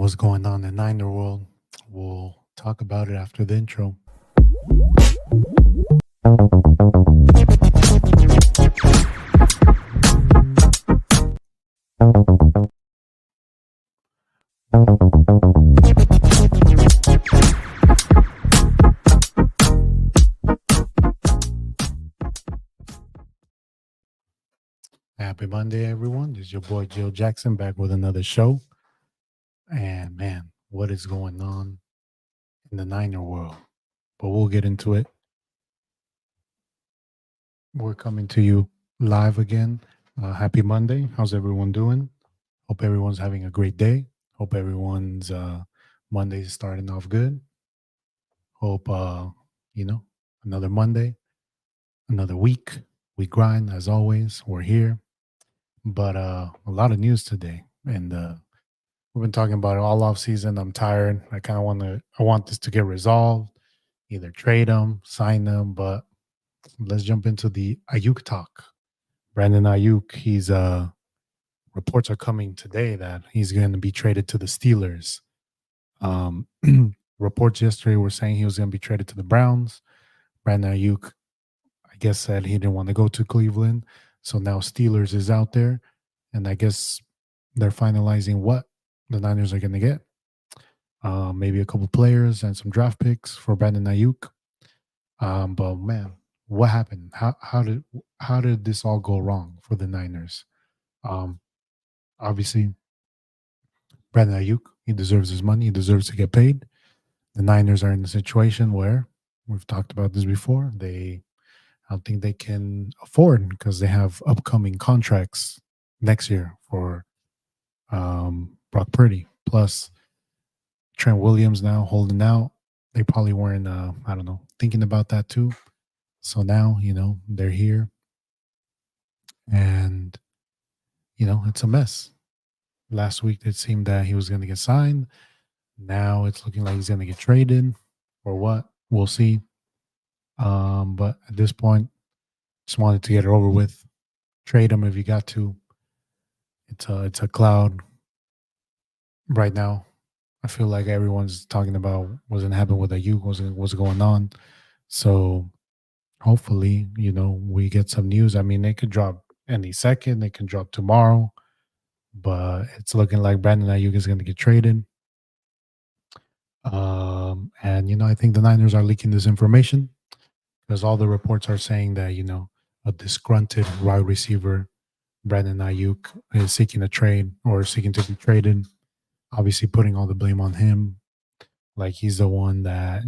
what's going on in Niner world. We'll talk about it after the intro. Happy Monday, everyone. This is your boy Giojackson back with another show. And man, what is going on in the Niner world? But we'll get into it. We're coming to you live again. Happy Monday. How's everyone doing? Hope everyone's having a great day. Hope everyone's Monday is starting off good. Hope you know, another Monday, another week. We grind as always. We're here. But a lot of news today. And we've been talking about it all off season. I'm tired. I want this to get resolved. Either trade them, sign them, but let's jump into the Ayuk talk. Brandon Ayuk, he's reports are coming today that he's going to be traded to the Steelers. Um, reports yesterday were saying he was going to be traded to the Browns. Brandon Ayuk, I guess, said he didn't want to go to Cleveland. So now Steelers is out there. And I guess they're finalizing what the Niners are going to get. Maybe a couple players and some draft picks for Brandon Ayuk. But man, what happened? How did this all go wrong for the Niners? Um, Obviously, Brandon Ayuk, he deserves his money. He deserves to get paid. The Niners are in a situation where we've talked about this before. I don't think they can afford because they have upcoming contracts next year for Brock Purdy. Plus, Trent Williams now holding out. They probably weren't, I don't know, thinking about that too. So now, they're here and, it's a mess. Last week, it seemed that he was going to get signed. Now it's looking like he's going to get traded or what. We'll see. But at this point, just wanted to get it over with. Trade him if you got to. It's a cloud right now. I feel like everyone's talking about what's gonna happen with Ayuk, what's going on. So hopefully, we get some news. I mean, it could drop any second, it can drop tomorrow, but it's looking like Brandon Ayuk is gonna get traded. And I think the Niners are leaking this information because all the reports are saying that, a disgruntled wide receiver, Brandon Ayuk, is seeking a trade or seeking to be traded. Obviously, putting all the blame on him, like he's the one that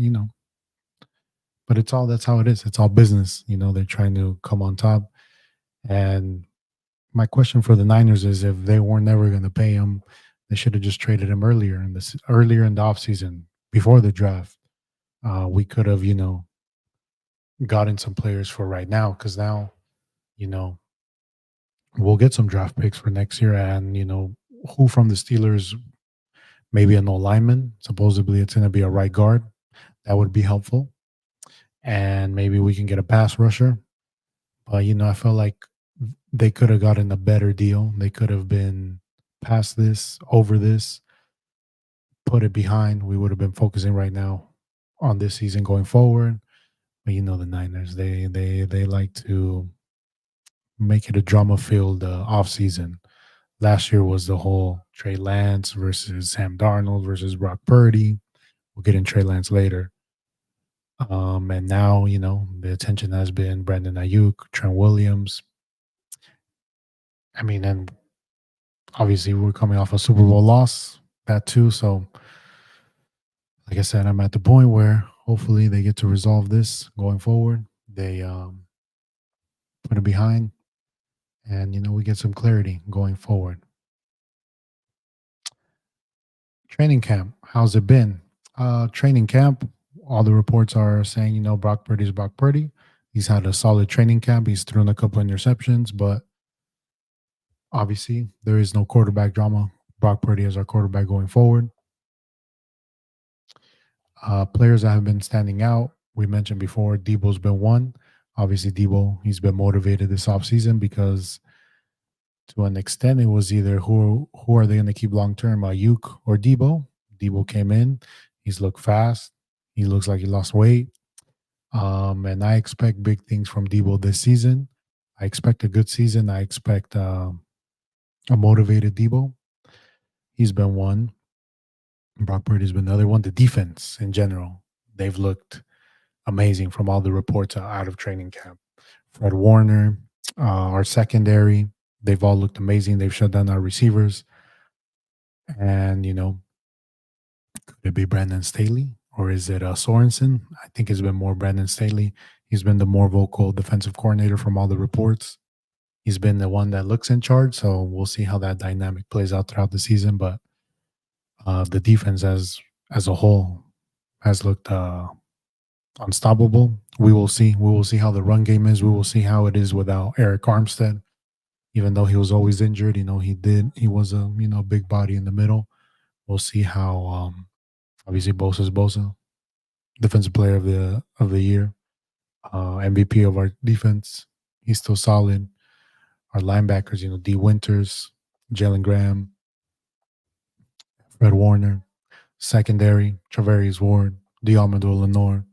But that's how it is. It's all business. They're trying to come on top. And my question for the Niners is, if they were never going to pay him, they should have just traded him earlier in the offseason before the draft. We could have gotten some players for right now, because now you know we'll get some draft picks for next year. And who from the Steelers, maybe an old lineman. Supposedly it's going to be a right guard. That would be helpful. And maybe we can get a pass rusher. But I felt like they could have gotten a better deal. They could have been past this, over this, put it behind. We would have been focusing right now on this season going forward. But the Niners, they like to make it a drama filled off season. Last year was the whole Trey Lance versus Sam Darnold versus Brock Purdy. We'll get in Trey Lance later. And now, the attention has been Brandon Ayuk, Trent Williams. I mean, and obviously we're coming off a Super Bowl loss, that too. So, like I said, I'm at the point where hopefully they get to resolve this going forward. They put it behind, and we get some clarity going forward. Training camp, how's it been? Training camp, all the reports are saying, Brock Purdy's Brock Purdy. He's had a solid training camp. He's thrown a couple interceptions, but obviously there is no quarterback drama. Brock Purdy is our quarterback going forward. Players that have been standing out, we mentioned before, Debo's been one. Obviously, Debo, he's been motivated this offseason because To an extent, it was either who are they going to keep long term, Ayuk or Debo. Debo came in, he's looked fast, he looks like he lost weight, and I expect big things from Debo this season. I expect a good season. I expect a motivated Debo. He's been one. Brock Purdy's been another one. The defense in general, they've looked amazing from all the reports out of training camp. Fred Warner, our secondary, they've all looked amazing. They've shut down our receivers. And, could it be Brandon Staley or is it Sorensen? I think it's been more Brandon Staley. He's been the more vocal defensive coordinator from all the reports. He's been the one that looks in charge. So we'll see how that dynamic plays out throughout the season. But the defense as a whole has looked unstoppable. We will see. We will see how the run game is. We will see how it is without Eric Armstead. Even though he was always injured, he was a big body in the middle. We'll see how obviously Bosa's Bosa, defensive player of the year, MVP of our defense. He's still solid. Our linebackers, D Winters, Jalen Graham, Fred Warner, secondary, Travarius Ward, Diomando Lenore,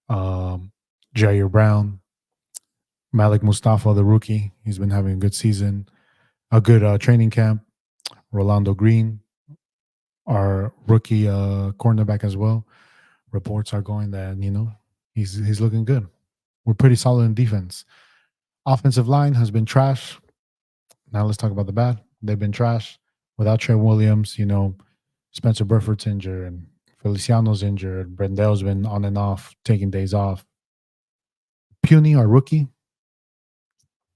um, Jair Brown, Malik Mustafa, the rookie. He's been having a good season, a good training camp. Rolando Green, our rookie cornerback as well. Reports are going that he's looking good. We're pretty solid in defense. Offensive line has been trash. Now let's talk about the bad. They've been trash without Trey Williams. Spencer Burford's injured and Feliciano's injured. Brendel's been on and off, taking days off. Puny, our rookie,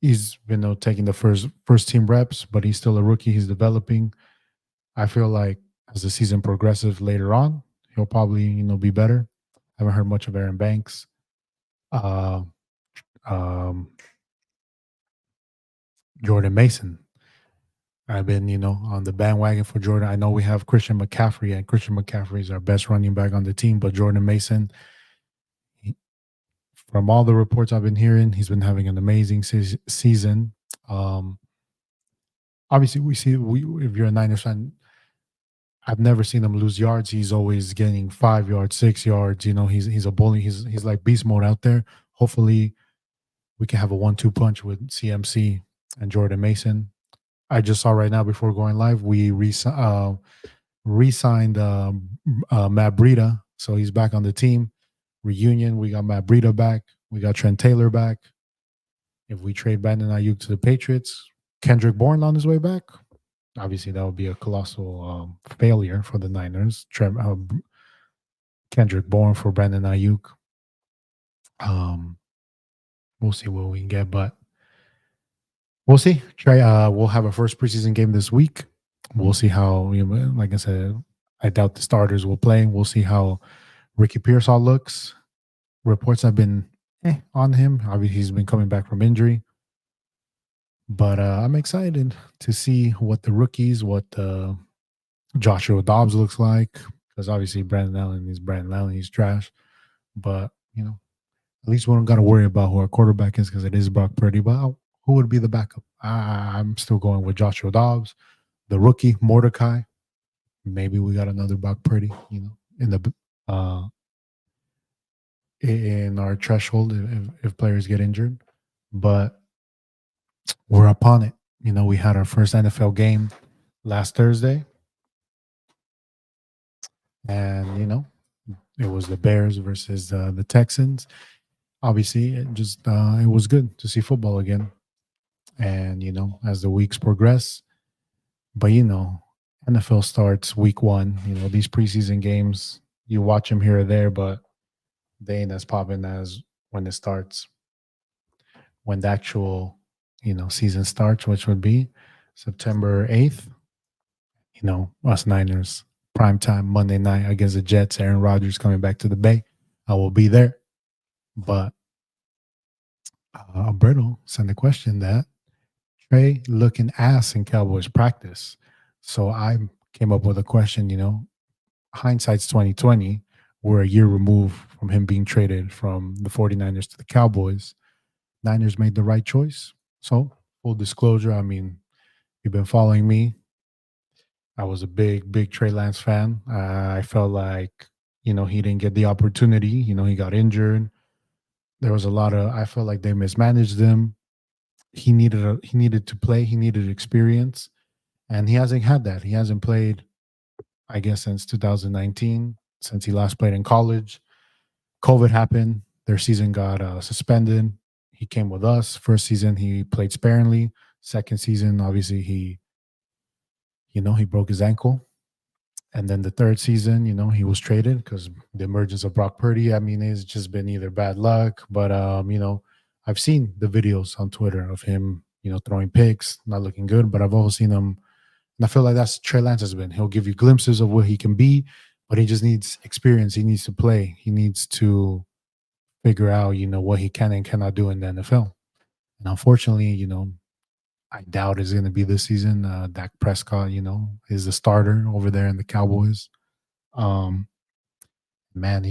he's been taking the first team reps, but he's still a rookie. He's developing. I feel like as the season progresses later on, he'll probably be better. I haven't heard much of Aaron Banks. Uh, um, Jordan Mason. I've been on the bandwagon for Jordan. I know we have Christian McCaffrey, and Christian McCaffrey is our best running back on the team. But Jordan Mason, from all the reports I've been hearing, he's been having an amazing season. Obviously, if you're a Niners fan, I've never seen him lose yards. He's always getting 5 yards, 6 yards. He's a bully. He's like beast mode out there. Hopefully, we can have a 1-2 punch with CMC and Jordan Mason. I just saw right now before going live, we re-signed Matt Breida, so he's back on the team. Reunion, we got Matt Breida back. We got Trent Taylor back. If we trade Brandon Ayuk to the Patriots, Kendrick Bourne on his way back. Obviously, that would be a colossal failure for the Niners. Kendrick Bourne for Brandon Ayuk. We'll see what we can get, but we'll see. We'll have a first preseason game this week. We'll see how, like I said, I doubt the starters will play. We'll see how Ricky Pearsall looks. Reports have been on him. Obviously, he's been coming back from injury. But I'm excited to see what the rookies, what Joshua Dobbs looks like. Because obviously, Brandon Allen, he's trash. But, at least we don't got to worry about who our quarterback is because it is Brock Purdy. But who would be the backup? I'm still going with Joshua Dobbs, the rookie, Mordecai. Maybe we got another Brock Purdy, in the in our threshold if players get injured. But we're upon it. We had our first NFL game last Thursday. And, it was the Bears versus the Texans. Obviously, it was good to see football again. And, as the weeks progress, but, NFL starts week 1. These preseason games, you watch them here or there, but they ain't as popping as when it starts. When the actual, season starts, which would be September 8th, us Niners, primetime Monday night against the Jets, Aaron Rodgers coming back to the Bay. I will be there. But Alberto sent a question that Trey looking ass in Cowboys practice. So I came up with a question, hindsight's 2020. We're a year removed from him being traded from the 49ers to the Cowboys. Niners made the right choice. So full disclosure, you've been following me, I was a big Trey Lance fan. I felt like, he didn't get the opportunity. He got injured. There was a lot of, I felt like they mismanaged him. He needed to play. He needed experience, and he hasn't had that. He hasn't played, I guess, since 2019, since he last played in college. COVID happened. Their season got suspended. He came with us. First season, he played sparingly. Second season, obviously, he broke his ankle. And then the third season, he was traded because the emergence of Brock Purdy. I mean, it's just been either bad luck, but I've seen the videos on Twitter of him, throwing picks, not looking good. But I've also seen him, and I feel like that's Trey Lance has been. He'll give you glimpses of what he can be, but he just needs experience. He needs to play. He needs to figure out, what he can and cannot do in the NFL. And unfortunately, I doubt it's going to be this season. Dak Prescott, is the starter over there in the Cowboys. Um, Man,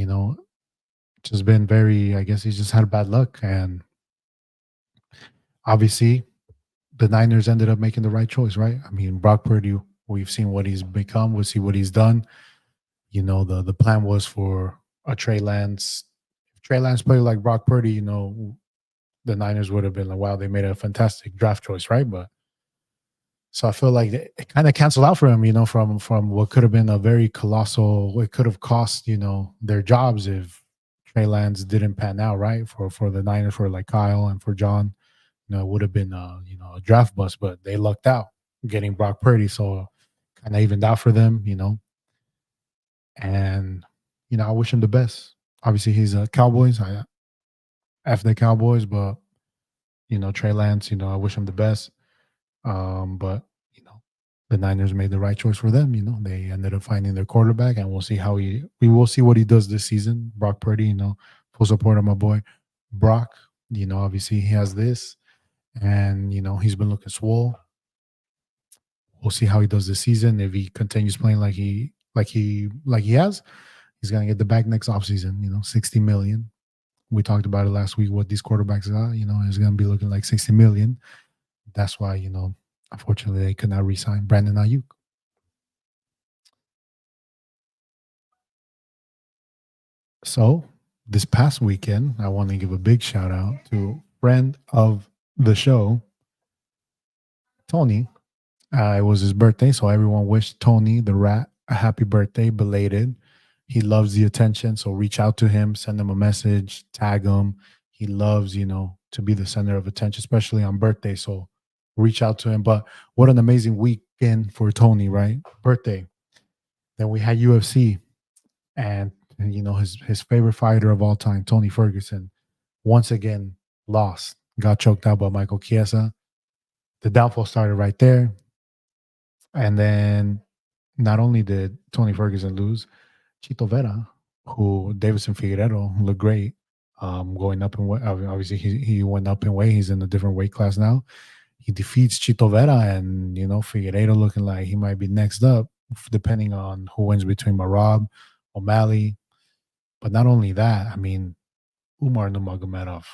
just been very, I guess he's just had bad luck. And obviously, the Niners ended up making the right choice, right? I mean, Brock Purdy, we've seen what he's become, we'll see what he's done. The plan was for a Trey Lance. If Trey Lance played like Brock Purdy, the Niners would have been like, wow, they made a fantastic draft choice, right? But so I feel like it kind of canceled out for him, from what could have been a very colossal. It could have cost, their jobs if Trey Lance didn't pan out, right? For the Niners, for like Kyle and for John, it would have been a draft bust, but they lucked out getting Brock Purdy, so kind of evened out for them, And I wish him the best. Obviously, he's a Cowboys. I F the Cowboys, but Trey Lance, I wish him the best. But the Niners made the right choice for them. They ended up finding their quarterback, and we will see what he does this season. Brock Purdy, full support of my boy Brock. Obviously he has this, and he's been looking swole. We'll see how he does this season. If he continues playing like he has, he's gonna get the bag next offseason. 60 million. We talked about it last week. What these quarterbacks got, is gonna be looking like 60 million. That's why, unfortunately, they could not re-sign Brandon Ayuk. So this past weekend, I want to give a big shout out to friend of the show, Tony. It was his birthday, so everyone wished Tony the rat a happy birthday, belated. He loves the attention, so reach out to him, send him a message, tag him. He loves, to be the center of attention, especially on birthday. So reach out to him. But what an amazing weekend for Tony, right? Birthday. Then we had UFC, and his favorite fighter of all time, Tony Ferguson, once again lost, got choked out by Michael Chiesa. The downfall started right there, and then not only did Tony Ferguson lose, Chito Vera, who Davison Figueredo looked great, going up in weight. Obviously, he went up in weight. He's in a different weight class now. He defeats Chito Vera, and Figueredo looking like he might be next up, depending on who wins between Marab, O'Malley. But not only that, I mean, Umar Nurmagomedov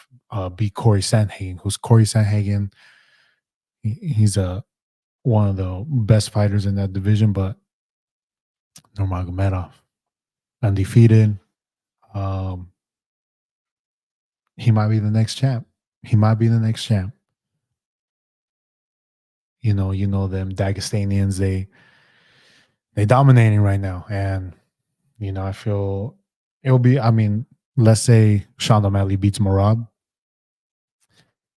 beat Corey Sandhagen, who's Corey Sandhagen. He's one of the best fighters in that division, but Nurmagomedov, undefeated. Um, he might be the next champ. He might be the next champ. You know them Dagestanians. They dominating right now, and I feel it'll be. I mean, let's say Sean O'Malley beats Marab.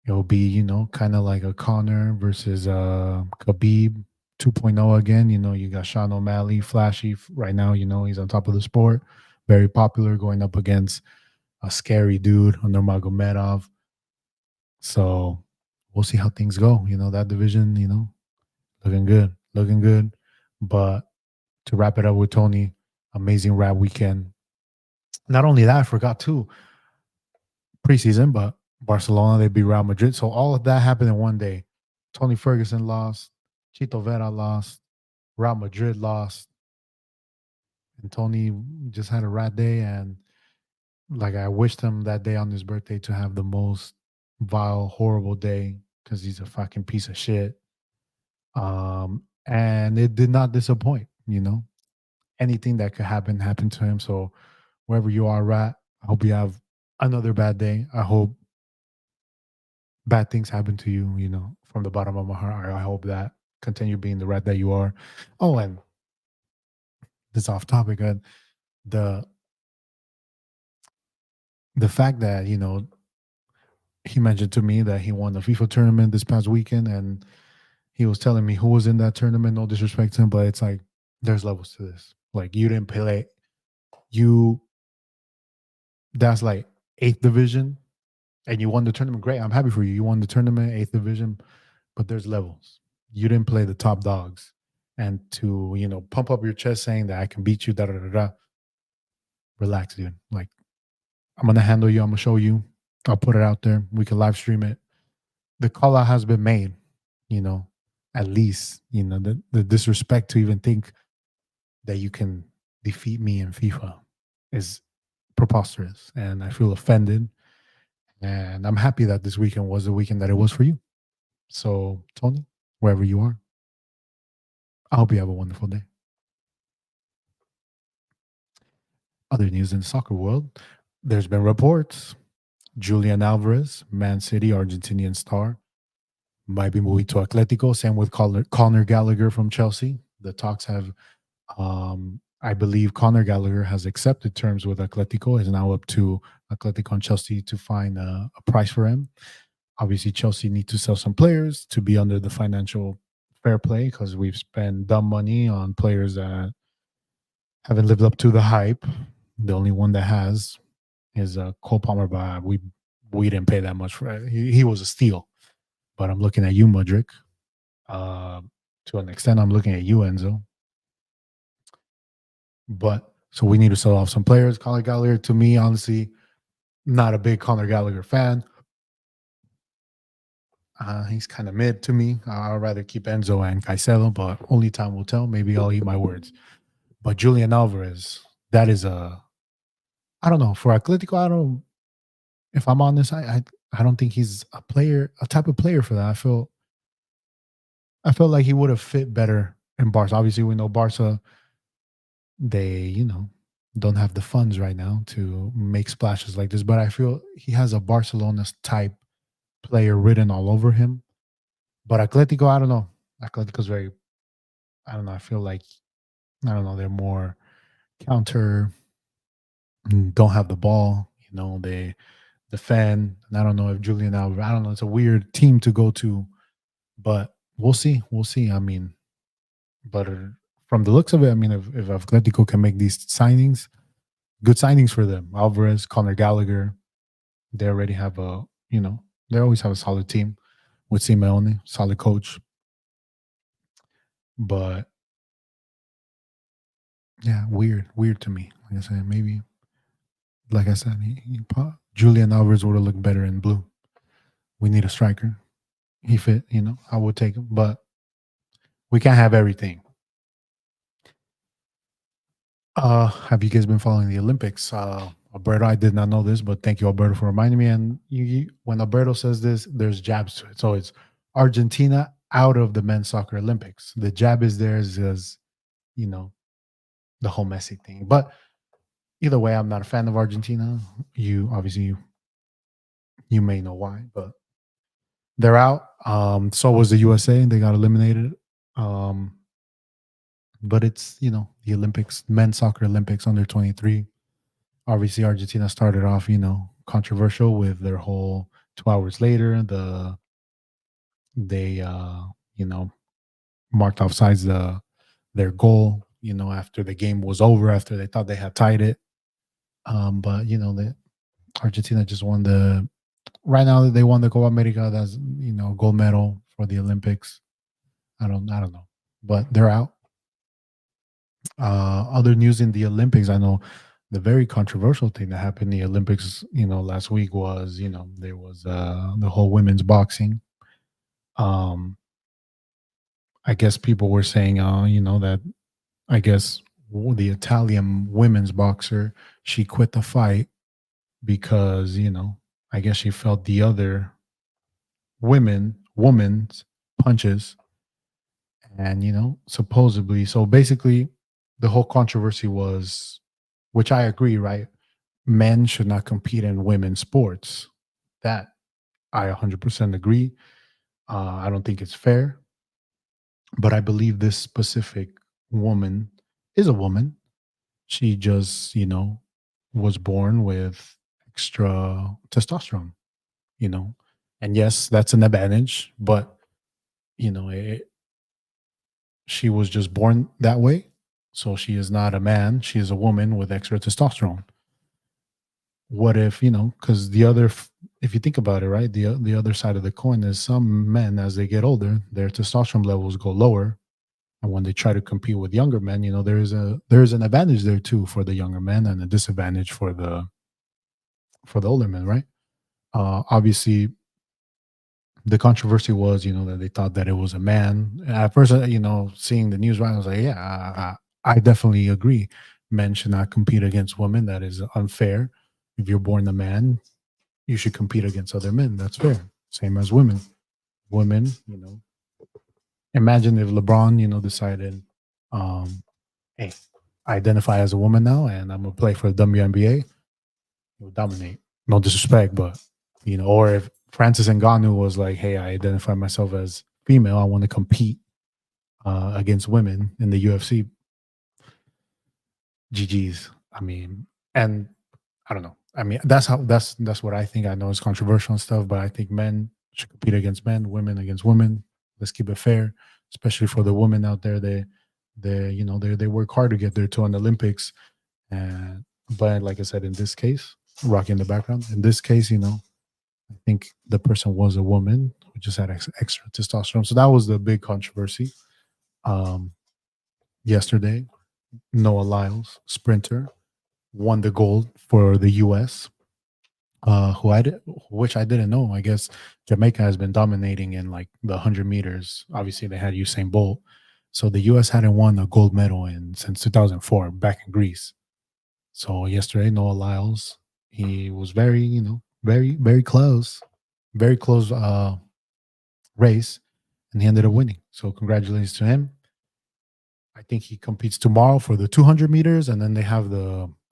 It'll be, kind of like a Connor versus Khabib 2.0 again. You got Sean O'Malley, flashy right now. He's on top of the sport, very popular, going up against a scary dude, Nurmagomedov. So we'll see how things go. That division, looking good, looking good. But to wrap it up with Tony, amazing rap weekend. Not only that, I forgot too, preseason, but Barcelona, they beat Real Madrid. So all of that happened in one day. Tony Ferguson lost, Chito Vera lost, Real Madrid lost, and Tony just had a rat day. And like I wished him that day on his birthday to have the most vile, horrible day because he's a fucking piece of shit. And it did not disappoint. Anything that could happen happened to him. So wherever you are at, I hope you have another bad day. I hope bad things happen to you. From the bottom of my heart, I hope that continue being the rat that you are. Oh, and this off topic. The the fact that he mentioned to me that he won the FIFA tournament this past weekend, and he was telling me who was in that tournament. No disrespect to him, but it's like there's levels to this. Like you didn't play, you that's like eighth division, and you won the tournament. Great, I'm happy for you. You won the tournament, eighth division, but there's levels. You didn't play the top dogs, and to pump up your chest saying that I can beat you. Da da da da. Relax, dude. Like I'm gonna handle you. I'm gonna show you. I'll put it out there. We can live stream it. The call out has been made. You know, at least the disrespect to even think that you can defeat me in FIFA is preposterous, and I feel offended. And I'm happy that this weekend was the weekend that it was for you. So, Tony, wherever you are, I hope you have a wonderful day. Other news in the soccer world, there's been reports Julian Alvarez, Man City Argentinian star, might be moving to Atletico. Same with Conor Gallagher from Chelsea. The talks have, I believe, Conor Gallagher has accepted terms with Atletico. It's now up to Atletico and Chelsea to find a price for him. Obviously, Chelsea need to sell some players to be under the financial fair play because we've spent dumb money on players that haven't lived up to the hype. The only one that has is Cole Palmer, but we didn't pay that much for it. He was a steal. But I'm looking at you, Mudrick. Uh, to an extent, I'm looking at you, Enzo. But so we need to sell off some players. Conor Gallagher, to me, honestly, not a big Conor Gallagher fan. He's kind of mid to me. I'd rather keep Enzo and Caicedo, but only time will tell. Maybe I'll eat my words. But Julian Alvarez, that is I don't know. For Atletico, I don't. If I'm honest, I don't think he's a type of player for that. I felt like he would have fit better in Barca. Obviously, we know Barca, they don't have the funds right now to make splashes like this. But I feel he has a Barcelona type player written all over him. But Atletico, I don't know. Atletico's very, I don't know. I feel like, I don't know, they're more counter, don't have the ball. They defend. And I don't know if Julian Alvarez, I don't know. It's a weird team to go to, but we'll see. We'll see. I mean, but from the looks of it, I mean, if Atletico can make these signings, good signings for them. Alvarez, Conor Gallagher, they already have they always have a solid team with Simeone, solid coach. But yeah, weird to me. Like I said, maybe, like I said, Julian Alvarez would have looked better in blue. We need a striker. He fit, I would take him, but we can't have everything. Have you guys been following the Olympics? Alberto, I did not know this, but thank you, Alberto, for reminding me. And when Alberto says this, there's jabs to it. So it's Argentina out of the men's soccer Olympics. The jab is there as the whole Messi thing. But either way, I'm not a fan of Argentina. You obviously you may know why, but they're out. So was the USA. They got eliminated. Um, but it's the Olympics, men's soccer Olympics under 23. Obviously, Argentina started off controversial with their whole 2 hours later. They marked offsides their goal. After the game was over, after they thought they had tied it. But the Argentina just won right now they won the Copa America. That's gold medal for the Olympics. I don't know, but they're out. Other news in the Olympics, I know the very controversial thing that happened in the Olympics, last week was, there was the whole women's boxing. I guess people were saying, that I guess the Italian women's boxer, she quit the fight because, I guess she felt the other woman's punches And, supposedly, so basically, the whole controversy was, which I agree, right? Men should not compete in women's sports. That I 100% agree. I don't think it's fair, but I believe this specific woman is a woman. She just, was born with extra testosterone, you know. And yes, that's an advantage, but, you know, it, she was just born that way. So she is not a man. She is a woman with extra testosterone. What if, because if you think about it, right, the other side of the coin is some men, as they get older, their testosterone levels go lower. And when they try to compete with younger men, there is an advantage there too for the younger men and a disadvantage for the older men, right? Obviously, the controversy was, that they thought that it was a man. At first, seeing the news, right, I was like, yeah, I definitely agree. Men should not compete against women. That is unfair. If you're born a man, you should compete against other men. That's fair. Same as women. Women, imagine if LeBron, decided, um, hey, I identify as a woman now and I'm gonna play for the WNBA, will dominate. No disrespect, but or if Francis Ngannou was like, "Hey, I identify myself as female. I want to compete against women in the UFC." GG's. I mean, and I don't know. I mean, that's what I think. I know it's controversial and stuff, but I think men should compete against men, women against women. Let's keep it fair, especially for the women out there. They work hard to get there to an Olympics. And but like I said, in this case, Rocky in the background. In this case, I think the person was a woman who just had extra testosterone. So that was the big controversy. Um, Yesterday, Noah Lyles, sprinter, won the gold for the U.S. Which I didn't know. I guess Jamaica has been dominating in like the 100 meters. Obviously, they had Usain Bolt, so the U.S. hadn't won a gold medal since 2004 back in Greece. So yesterday, Noah Lyles, he was very, very, very close race, and he ended up winning. So congratulations to him. I think he competes tomorrow for the 200 meters, and then they have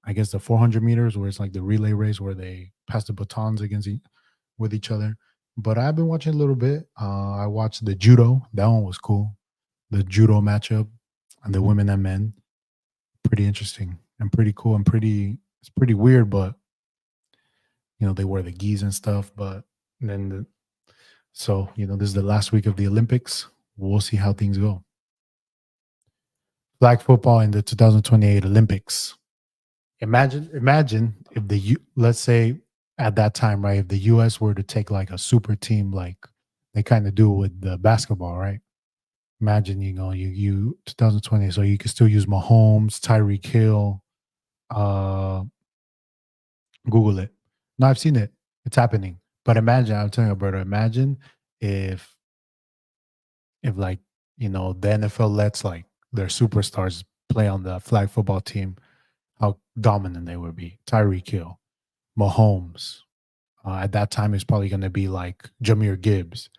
I guess, the 400 meters where it's like the relay race where they pass the batons with each other. But I've been watching a little bit. I watched the judo. That one was cool. The judo matchup and the women and men. Pretty interesting and pretty cool and it's pretty weird, but they wear the gis and stuff. But then, this is the last week of the Olympics. We'll see how things go. Flag football in the 2028 Olympics. Imagine if let's say at that time, right? If the U.S. were to take like a super team, like they kind of do with the basketball, right? Imagine, you 2020, so you can still use Mahomes, Tyreek Hill. Google it. No, I've seen it. It's happening. But imagine, I'm telling you, Alberto, imagine if like, the NFL lets like their superstars play on the flag football team, how dominant they would be. Tyreek Hill, Mahomes. At that time, it's probably going to be like Jameer Gibbs,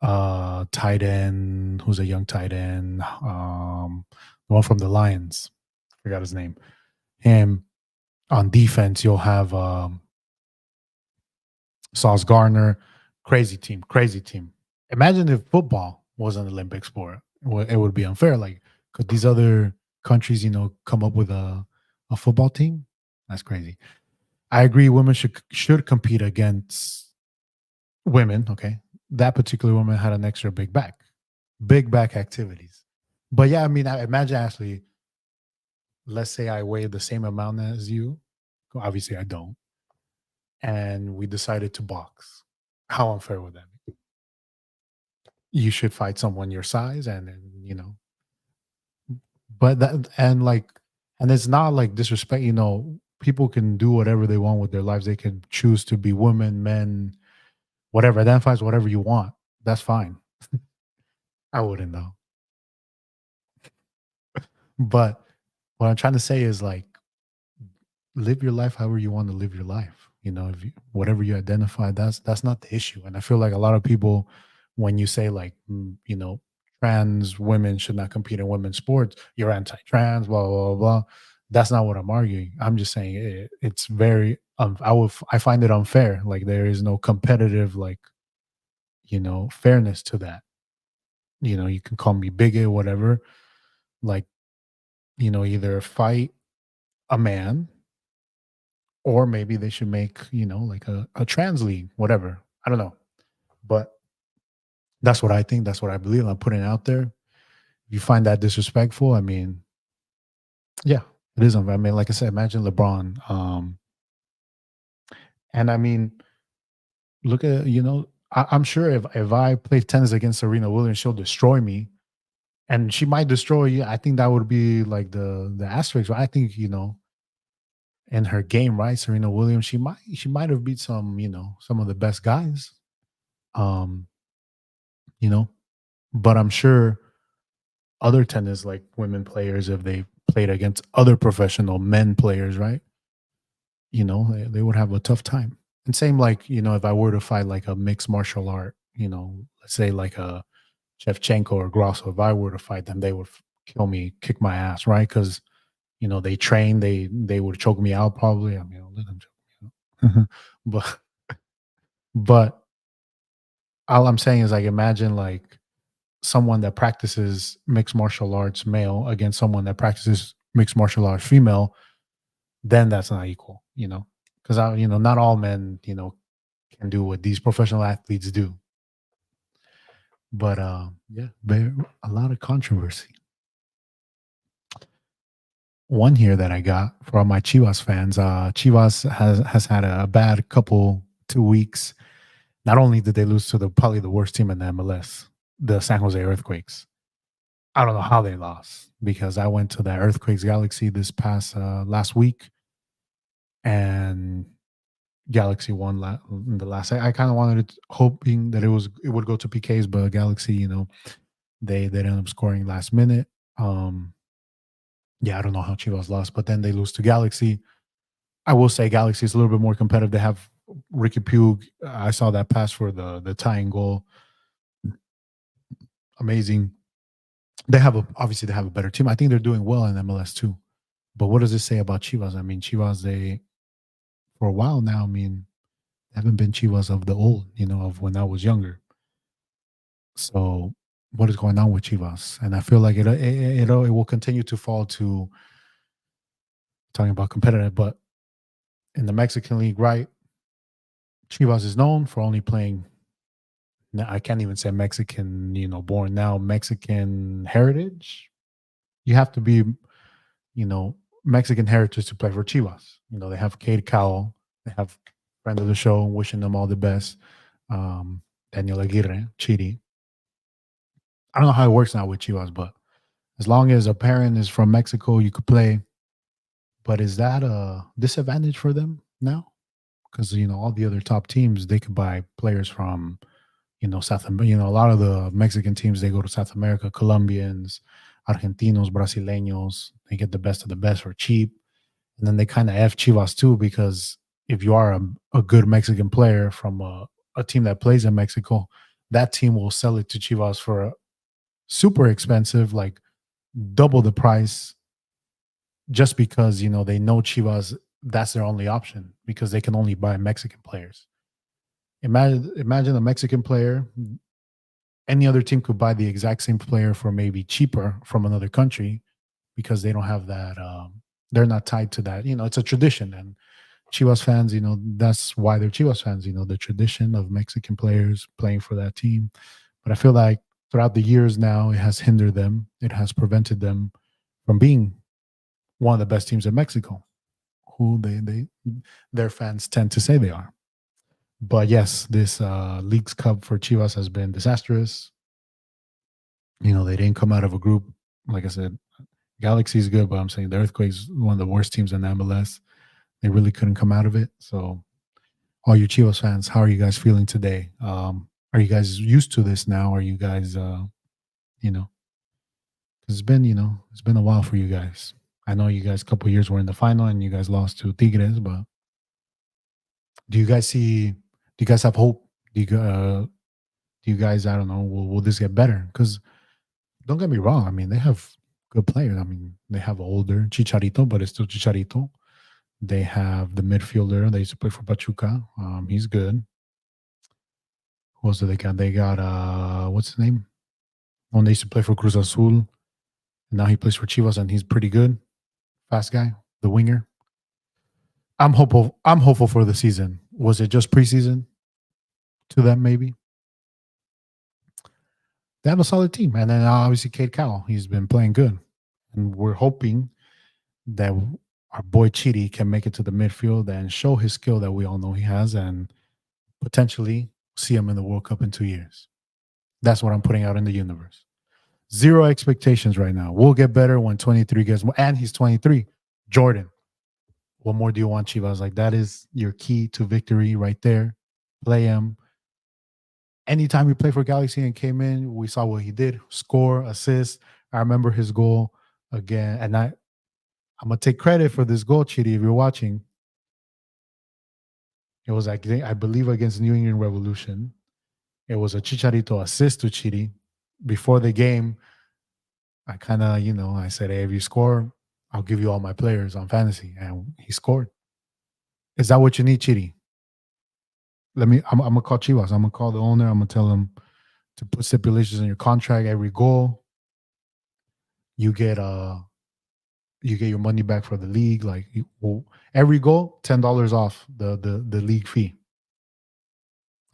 tight end, who's a young tight end, the one from the Lions. Forgot his name. Him. On defense, you'll have Sauce Gardner. Crazy team, crazy team. Imagine if football was an Olympic sport. It would be unfair. Like, could these other countries, come up with a football team? That's crazy. I agree. Women should compete against women. Okay, that particular woman had an extra big back activities. But yeah, I mean, I imagine actually. Let's say I weigh the same amount as you. Obviously, I don't. And we decided to box. How unfair would that be? You should fight someone your size, and then but that and like, and it's not like disrespect. People can do whatever they want with their lives. They can choose to be women, men, whatever identifies whatever you want. That's fine. I wouldn't though. But what I'm trying to say is like, live your life however you want to live your life. If whatever you identify, that's not the issue. And I feel like a lot of people, when you say like, trans women should not compete in women's sports. You're anti-trans, blah blah blah. Blah. That's not what I'm arguing. I'm just saying it's very. I find it unfair. Like there is no competitive like fairness to that. You can call me bigot, whatever. Like either fight a man or maybe they should make like a trans league, whatever. I don't know, but that's what I think. That's what I believe. I'm putting it out there. If you find that disrespectful, I mean, yeah, it is. I mean, like I said, imagine LeBron. And I mean, look at I'm sure if I play tennis against Serena Williams, she'll destroy me, and she might destroy you. I think that would be like the asterisk. But I think in her game, right, Serena Williams, she might have beat some of the best guys. Um, you know, but I'm sure other tennis like women players, if they played against other professional men players, right? They would have a tough time. And same like, if I were to fight like a mixed martial art, let's say like a Shevchenko or Grosso, if I were to fight them, they would kill me, kick my ass, right? Because they train, they would choke me out probably. I mean, I'll let them choke me out. but but all I'm saying is like imagine like someone that practices mixed martial arts male against someone that practices mixed martial arts female, then that's not equal, because not all men, can do what these professional athletes do. But yeah, a lot of controversy. One here that I got for all my Chivas fans. Chivas has had a bad couple 2 weeks. Not only did they lose to the probably the worst team in the MLS, the San Jose Earthquakes. I don't know how they lost because I went to that Earthquakes Galaxy this past last week, and Galaxy won in the last. I kind of wanted it, hoping that it would go to PKs, but Galaxy, they ended up scoring last minute. Um, yeah, I don't know how Chivas lost, but then they lose to Galaxy. I will say Galaxy is a little bit more competitive. They have Ricky Pug. I saw that pass for the tying goal. Amazing. Obviously they have a better team. I think they're doing well in MLS too. But what does this say about Chivas? I mean, Chivas, they for a while now, I mean, haven't been Chivas of the old, of when I was younger. So what is going on with Chivas? And I feel like it will continue to fall to talking about competitive, but in the Mexican league, right? Chivas is known for only playing. Now, I can't even say Mexican, born now Mexican heritage. You have to be, you know, Mexican heritage to play for Chivas. They have Kate Cowell, they have friend of the show, wishing them all the best. Daniel Aguirre, Chidi. I don't know how it works now with Chivas, but as long as a parent is from Mexico, you could play. But is that a disadvantage for them now? Because all the other top teams they could buy players from South America. A lot of the Mexican teams they go to South America, Colombians, Argentinos, Brasileños. They get the best of the best for cheap, and then they kind of f Chivas too because if you are a good Mexican player from a team that plays in Mexico, that team will sell it to Chivas for a super expensive, like double the price, just because they know Chivas. That's their only option because they can only buy Mexican players. Imagine a Mexican player. Any other team could buy the exact same player for maybe cheaper from another country because they don't have that. They're not tied to that. It's a tradition, and Chivas fans, that's why they're Chivas fans. The tradition of Mexican players playing for that team. But I feel like throughout the years now, it has hindered them. It has prevented them from being one of the best teams in Mexico, who their fans tend to say they are. But yes, this Leagues Cup for Chivas has been disastrous. They didn't come out of a group. Like I said, Galaxy is good, but I'm saying the Earthquakes one of the worst teams in MLS. They really couldn't come out of it. So, all you Chivas fans, how are you guys feeling today? Are you guys used to this now? Are you guys, you know, 'cause it's been a while for you guys. I know you guys a couple years were in the final and you guys lost to Tigres, but do you guys see? Do you guys have hope? Do you guys? I don't know. Will this get better? Because Don't get me wrong. I mean, they have good players. I mean, they have older Chicharito, but it's still Chicharito. They have the midfielder. They used to play for Pachuca. He's good. Who else do they got? They got what's his name? One they used to play for Cruz Azul. And now he plays for Chivas, and he's pretty good. Fast guy, the winger. I'm hopeful. I'm hopeful for the season. Was it just preseason to them? Maybe they have a solid team, and then obviously Cade Cowell. He's been playing good, and we're hoping that our boy Chidi can make it to the midfield and show his skill that we all know he has, and potentially see him in the World Cup in 2 years. That's what I'm putting out in the universe. Zero expectations right now. We'll get better when 23 gets more, and he's 23. Jordan, what more do you want, Chivas? Like that is your key to victory right there. Play him. Anytime he played for Galaxy and came in, we saw what he did: score, assist. I remember his goal again, and I'm gonna take credit for this goal, Chidi. If you're watching, it was like I believe against New England Revolution. It was a Chicharito assist to Chidi before the game. I kind of, I said, hey, if you score, I'll give you all my players on fantasy, and he scored. Is that what you need, Chidi? I'm gonna call Chivas. I'm gonna call the owner. I'm gonna tell him to put stipulations in your contract. Every goal, you get your money back for the league. Like every goal, $10 off the league fee.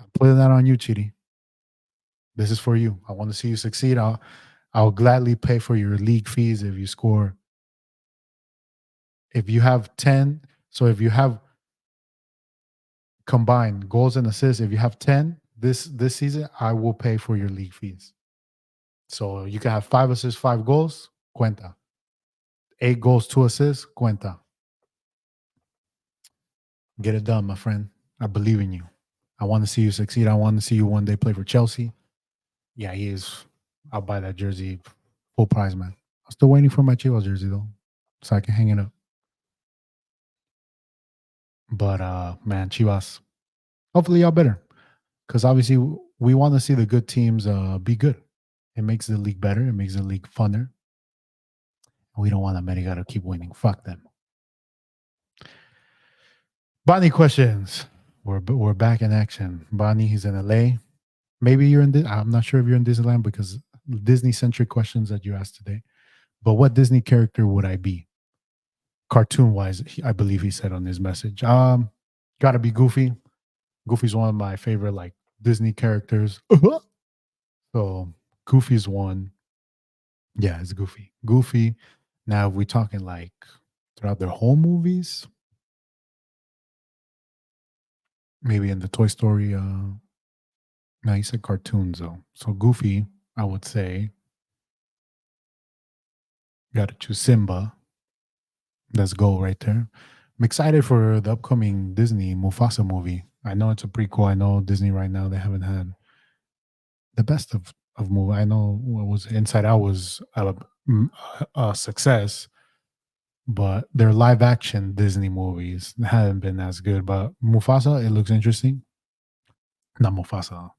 I'm putting that on you, Chidi. This is for you. I want to see you succeed. I'll gladly pay for your league fees if you score. If you have 10, so if you have combined goals and assists, if you have 10 this season, I will pay for your league fees. So you can have 5 assists, 5 goals, cuenta. 8 goals, 2 assists, cuenta. Get it done, my friend. I believe in you. I want to see you succeed. I want to see you one day play for Chelsea. Yeah, he is. I'll buy that jersey full price, man. I'm still waiting for my Chivas jersey though, so I can hang it up. But man, Chivas. Hopefully y'all better. Because obviously we want to see the good teams be good. It makes the league better. It makes the league funner. We don't want America to keep winning. Fuck them. Bonnie questions. We're back in action. Bonnie, he's in LA. Maybe you're in. I'm not sure if you're in Disneyland because Disney centric questions that you asked today. But what Disney character would I be? Cartoon wise, I believe he said on his message. Gotta be Goofy. Goofy's one of my favorite like Disney characters. So Goofy's one. Yeah, it's Goofy. Goofy. Now, if we're talking like throughout their whole movies, maybe in the Toy Story. No, he said cartoons though. So Goofy, I would say, got to choose Simba. Let's go right there. I'm excited for the upcoming Disney Mufasa movie. I know it's a prequel. I know Disney right now they haven't had the best of movie. I know what was Inside Out was a success, but their live action Disney movies haven't been as good. But Mufasa, it looks interesting. Not Mufasa.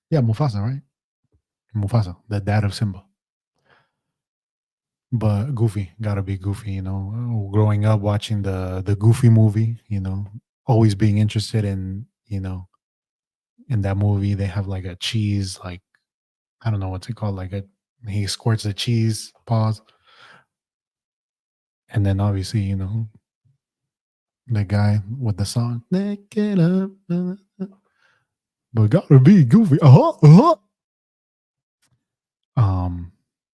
Yeah, Mufasa, right? Mufasa, the dad of Simba. But Goofy, gotta be Goofy. Growing up watching the Goofy movie, always being interested in that movie. They have like a cheese, like I don't know what's it called, like he squirts the cheese, pause, and then obviously the guy with the song, "Lick it up," but gotta be Goofy.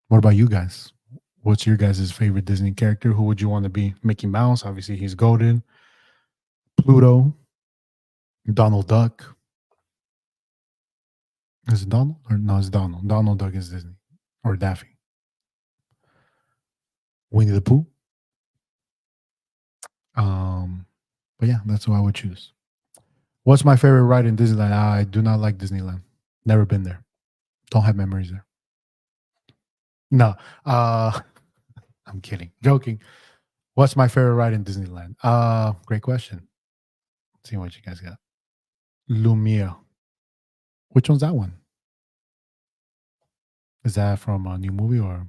What about you guys? What's your guys' favorite Disney character? Who would you want to be? Mickey Mouse, obviously he's golden. Pluto, Donald Duck. Is it Donald or no? It's Donald. Donald Duck is Disney or Daffy. Winnie the Pooh. Um, but yeah, that's who I would choose. What's my favorite ride in Disneyland? I do not like Disneyland. Never been there. Don't have memories there. No. I'm kidding. Joking. What's my favorite ride in Disneyland? Great question. Let's see what you guys got. Lumiere. Which one's that one? Is that from a new movie or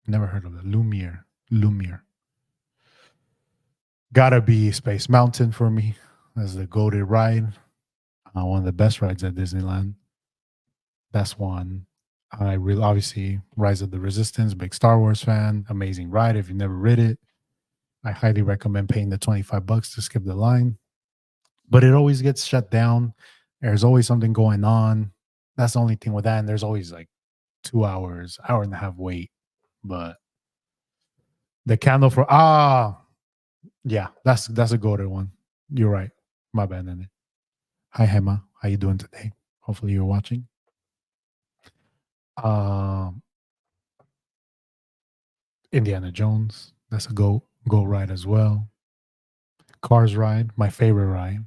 never heard of it? Lumiere. Lumiere. Gotta be Space Mountain for me. That's the goated ride. One of the best rides at Disneyland. That's one. I really obviously Rise of the Resistance, big Star Wars fan. Amazing ride. If you've never rid it, I highly recommend paying the $25 to skip the line. But it always gets shut down. There's always something going on. That's the only thing with that. And there's always like 2 hours, hour and a half wait. But the candle for yeah, that's a go to one. You're right. My bad, Nene. Hi Hema. How you doing today? Hopefully you're watching. Um Indiana Jones. That's a go ride as well. Cars ride, my favorite ride.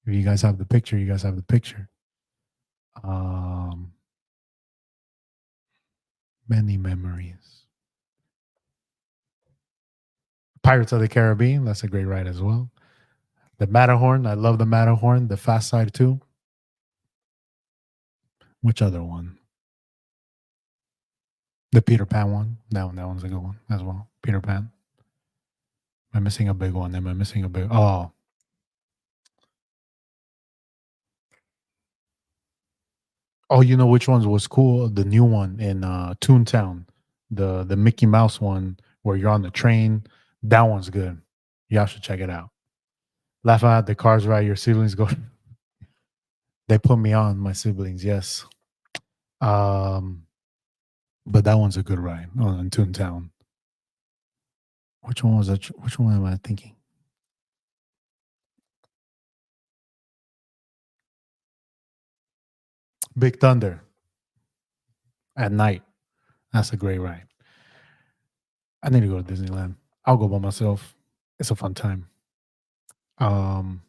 If you guys have the picture, you guys have the picture. Um Many memories. Pirates of the Caribbean, that's a great ride as well. The Matterhorn, I love the Matterhorn. The Fast Side too. Which other one? The Peter Pan one. That one's a good one as well. Peter Pan. Am I missing a big one? Am I missing a big? Oh, you know which ones was cool? The new one in Toontown, the Mickey Mouse one where you're on the train. That one's good. Y'all should check it out. Laugh out the cars ride. Your siblings go. They put me on my siblings. Yes. Um, but that one's a good ride on Toontown. Which one was that? Which one am I thinking? Big Thunder at night. That's a great ride. I need to go to Disneyland. I'll go by myself. It's a fun time. Um,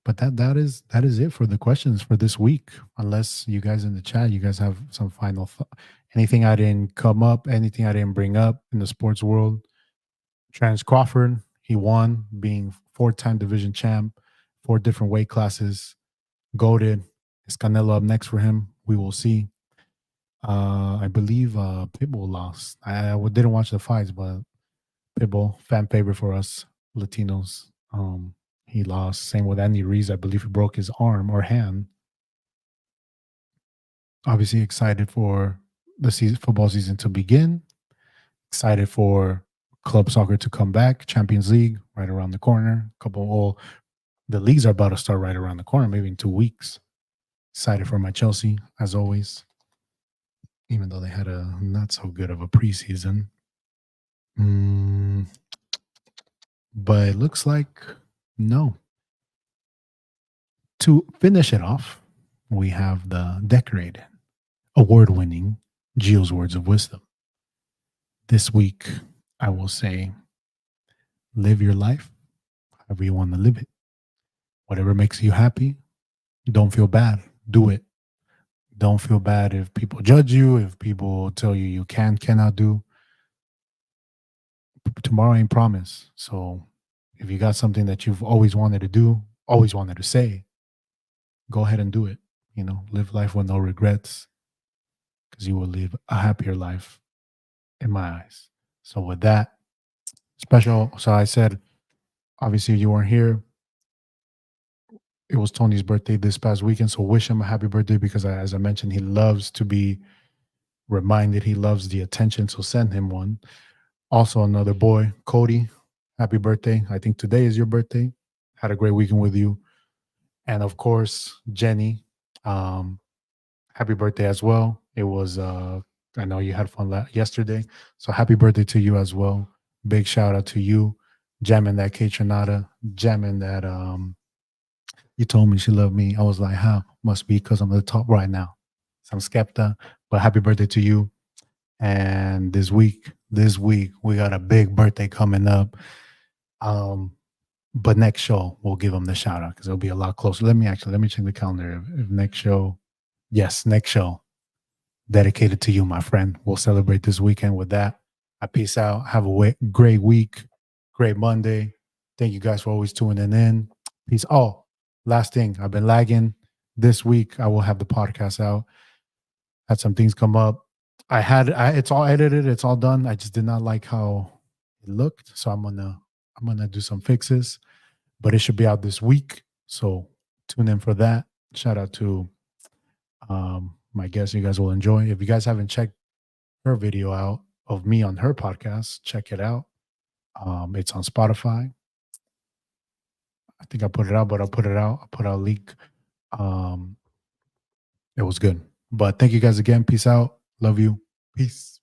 but that is it for the questions for this week. Unless you guys in the chat, you guys have some final anything I didn't come up, anything I didn't bring up in the sports world. Trans Crawford, he won, being four-time division champ, four different weight classes, goaded. Is Canelo up next for him? We will see. I believe Pitbull lost. I didn't watch the fights, but Pitbull, fan favorite for us Latinos. He lost. Same with Andy Reese. I believe he broke his arm or hand. Obviously excited for the football season to begin. Excited for club soccer to come back. Champions League right around the corner. The leagues are about to start right around the corner, maybe in 2 weeks. Excited for my Chelsea, as always, even though they had a not so good of a preseason. But it looks like no. To finish it off, we have the decorated, award winning Gio's Words of Wisdom. This week, I will say, live your life however you want to live it. Whatever makes you happy, don't feel bad. Do it. Don't feel bad if people judge you, if people tell you you cannot do. Tomorrow ain't promised. So if you got something that you've always wanted to do, always wanted to say, go ahead and do it. Live life with no regrets because you will live a happier life in my eyes. So with that, so I said, obviously you weren't here. It was Tony's birthday this past weekend. So wish him a happy birthday because as I mentioned, he loves to be reminded. He loves the attention. So send him one. Also, another boy, Cody, happy birthday. I think today is your birthday. Had a great weekend with you. And of course, Jenny, happy birthday as well. It was, I know you had fun yesterday. So happy birthday to you as well. Big shout out to you. Jamming that K Tronada, jamming that, you told me she loved me. I was like, how? Must be because I'm at the top right now. So I'm skepta, but happy birthday to you. And this week, we got a big birthday coming up. But next show, we'll give them the shout out because it'll be a lot closer. Let me check the calendar. If next show, yes, next show, dedicated to you, my friend. We'll celebrate this weekend with that. I peace out. Have a great week, great Monday. Thank you guys for always tuning in. Peace. Oh, last thing, I've been lagging. This week, I will have the podcast out Had some things come up. It's all edited, it's all done. I just did not like how it looked, so I'm gonna do some fixes, but it should be out this week. So tune in for that. Shout out to my guest. You guys will enjoy. If you guys haven't checked her video out of me on her podcast, check it out. It's on Spotify. I think I put it out, but I'll put it out. I'll put out a link. Um, it was good. But thank you guys again. Peace out. Love you. Peace.